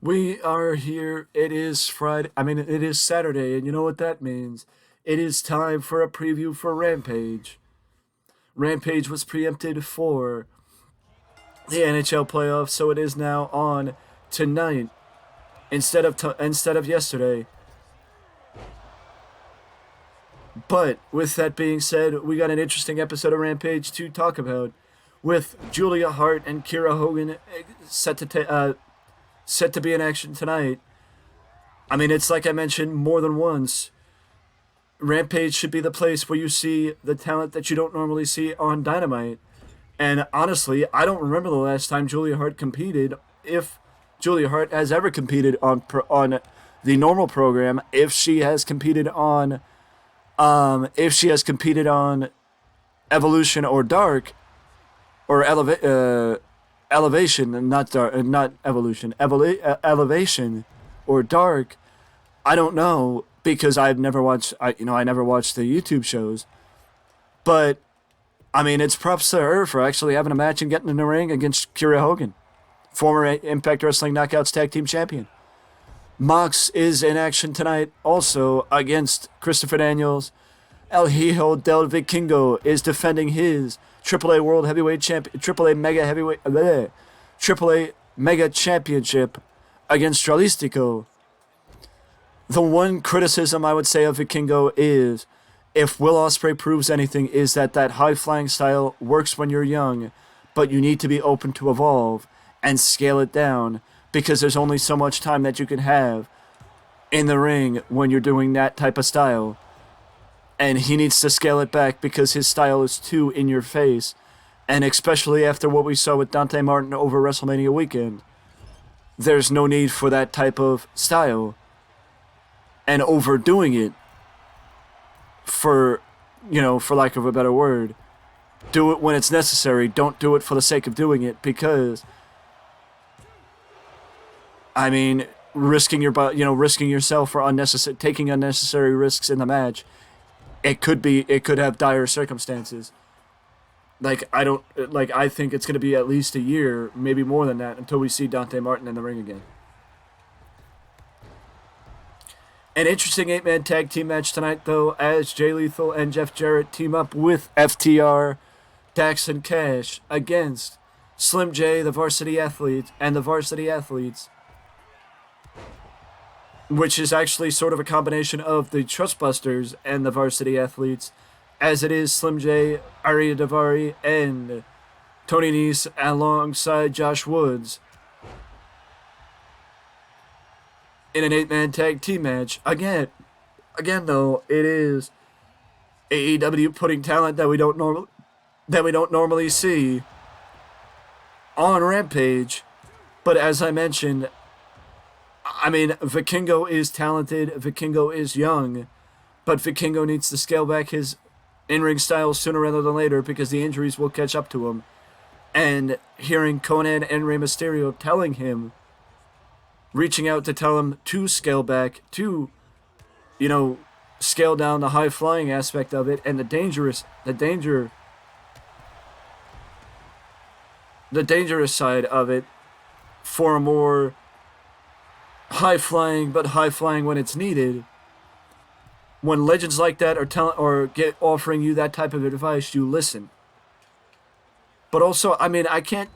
We are here. It is Friday. It is Saturday, and you know what that means. It is time for a preview for Rampage. Rampage was preempted for the NHL playoffs, so it is now on tonight instead of yesterday. But with that being said, we got an interesting episode of Rampage to talk about, with Julia Hart and Kira Hogan set to be in action tonight. It's like I mentioned more than once. Rampage should be the place where you see the talent that you don't normally see on Dynamite. And honestly, I don't remember the last time Julia Hart competed, if Julia Hart has ever competed on the normal program, if she has competed on Evolution or Dark or Elevation, not Dark, not Evolution, Elevation or Dark. I don't know because I've never watched. I never watched the YouTube shows, but it's props to her for actually having a match and getting in the ring against Kira Hogan, former Impact Wrestling Knockouts Tag Team Champion. Mox is in action tonight also against Christopher Daniels. El Hijo del Vikingo is defending his AAA World Heavyweight Champion, AAA Mega Championship against Stralistico. The one criticism I would say of Vikingo is, if Will Ospreay proves anything, is that high-flying style works when you're young, but you need to be open to evolve and scale it down, because there's only so much time that you can have in the ring when you're doing that type of style. And he needs to scale it back because his style is too in your face. And especially after what we saw with Dante Martin over WrestleMania weekend, there's no need for that type of style. And overdoing it, for lack of a better word, do it when it's necessary. Don't do it for the sake of doing it, because risking yourself for taking unnecessary risks in the match. It could have dire circumstances. I think it's going to be at least a year, maybe more than that, until we see Dante Martin in the ring again. An interesting 8-man tag team match tonight, though, as Jay Lethal and Jeff Jarrett team up with FTR, Dax and Cash against Slim J, the Varsity Athletes, which is actually sort of a combination of the Trustbusters and the Varsity Athletes, as it is Slim J, Arya Davari, and Tony Nese alongside Josh Woods in an 8-man tag team match. Again, though, it is AEW putting talent that we don't normally see on Rampage. But as I mentioned, Vikingo is talented, Vikingo is young, but Vikingo needs to scale back his in-ring style sooner rather than later, because the injuries will catch up to him. And hearing Conan and Rey Mysterio reaching out to tell him to scale back, to, scale down the high-flying aspect of it, and the dangerous side of it, for a more high-flying, but high-flying when it's needed. When legends like that are offering you that type of advice, you listen. But also, I can't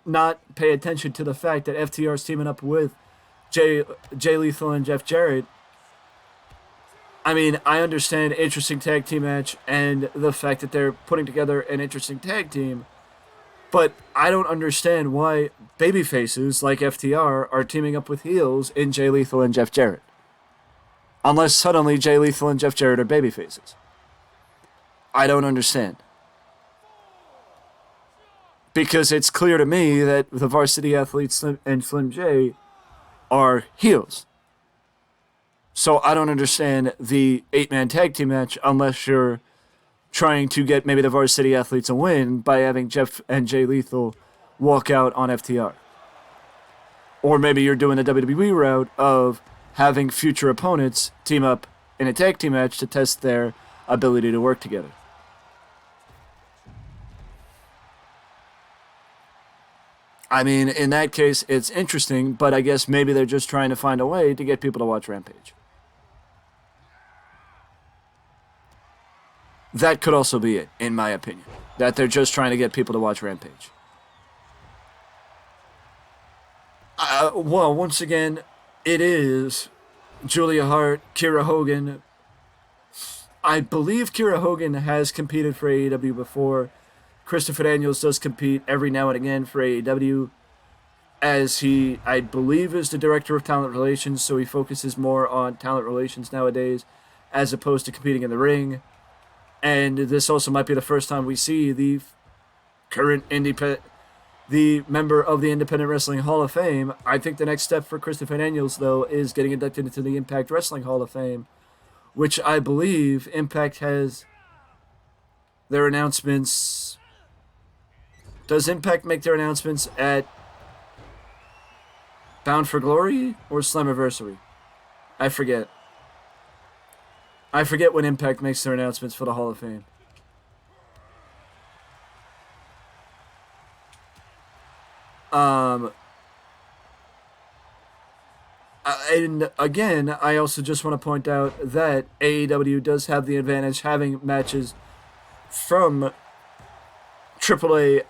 not pay attention to the fact that FTR is teaming up with Jay Lethal and Jeff Jarrett. I understand interesting tag team match and the fact that they're putting together an interesting tag team, but I don't understand why babyfaces like FTR are teaming up with heels in Jay Lethal and Jeff Jarrett. Unless suddenly Jay Lethal and Jeff Jarrett are babyfaces. I don't understand. Because it's clear to me that the Varsity Athletes and Slim J are heels. So I don't understand the 8-man tag team match unless you're trying to get maybe the Varsity Athletes a win by having Jeff and Jay Lethal walk out on FTR. Or maybe you're doing the WWE route of having future opponents team up in a tag team match to test their ability to work together. I mean, in that case, it's interesting, but I guess maybe they're just trying to find a way to get people to watch Rampage. That could also be it, in my opinion. That they're just trying to get people to watch Rampage. Well, once again, it is Julia Hart, Kira Hogan. I believe Kira Hogan has competed for AEW before. Christopher Daniels does compete every now and again for AEW, as he, I believe, is the director of talent relations, so he focuses more on talent relations nowadays, as opposed to competing in the ring. And this also might be the first time we see the current the member of the Independent Wrestling Hall of Fame. I think the next step for Christopher Daniels, though, is getting inducted into the Impact Wrestling Hall of Fame, which I believe Impact has their announcements. Does Impact make their announcements at Bound for Glory or Slammiversary? I forget. I forget when Impact makes their announcements for the Hall of Fame. And again, I also just want to point out that AEW does have the advantage having matches from AAA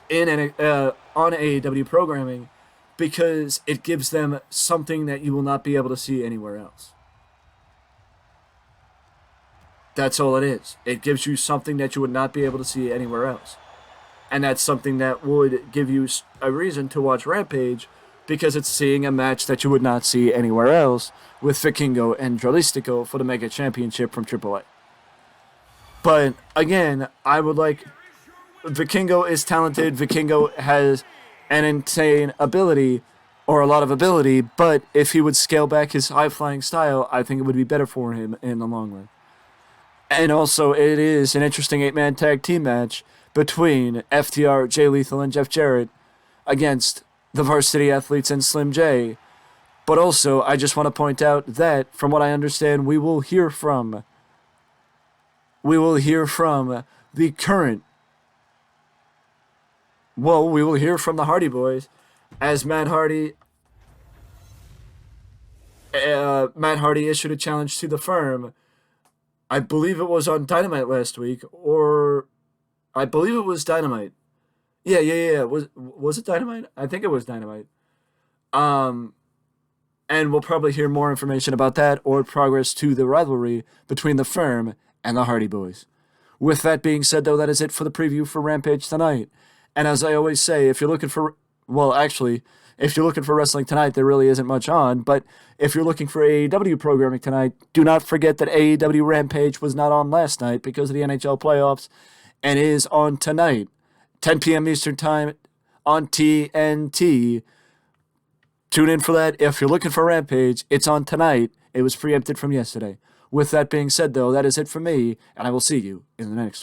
on AEW programming, because it gives them something that you will not be able to see anywhere else. That's all it is. It gives you something that you would not be able to see anywhere else. And that's something that would give you a reason to watch Rampage, because it's seeing a match that you would not see anywhere else with Vikingo and Dralistico for the Mega Championship from AAA. But again, I would like... Vikingo is talented. Vikingo has an insane ability, or a lot of ability, but if he would scale back his high-flying style, I think it would be better for him in the long run. And also, it is an interesting 8-man tag team match between FTR, Jay Lethal, and Jeff Jarrett against the Varsity Athletes and Slim J. But also, I just want to point out that, from what I understand, we will hear from the current... Well, we will hear from the Hardy Boys, as Matt Hardy issued a challenge to the Firm. I believe it was on Dynamite last week, or I believe it was Dynamite. Yeah. Was it Dynamite? I think it was Dynamite. And we'll probably hear more information about that, or progress to the rivalry between the Firm and the Hardy Boys. With that being said, though, that is it for the preview for Rampage tonight. And as I always say, if you're looking for... Well, actually, if you're looking for wrestling tonight, there really isn't much on. But if you're looking for AEW programming tonight, do not forget that AEW Rampage was not on last night because of the NHL playoffs, and is on tonight, 10 p.m. Eastern Time on TNT. Tune in for that. If you're looking for Rampage, it's on tonight. It was preempted from yesterday. With that being said, though, that is it for me, and I will see you in the next one.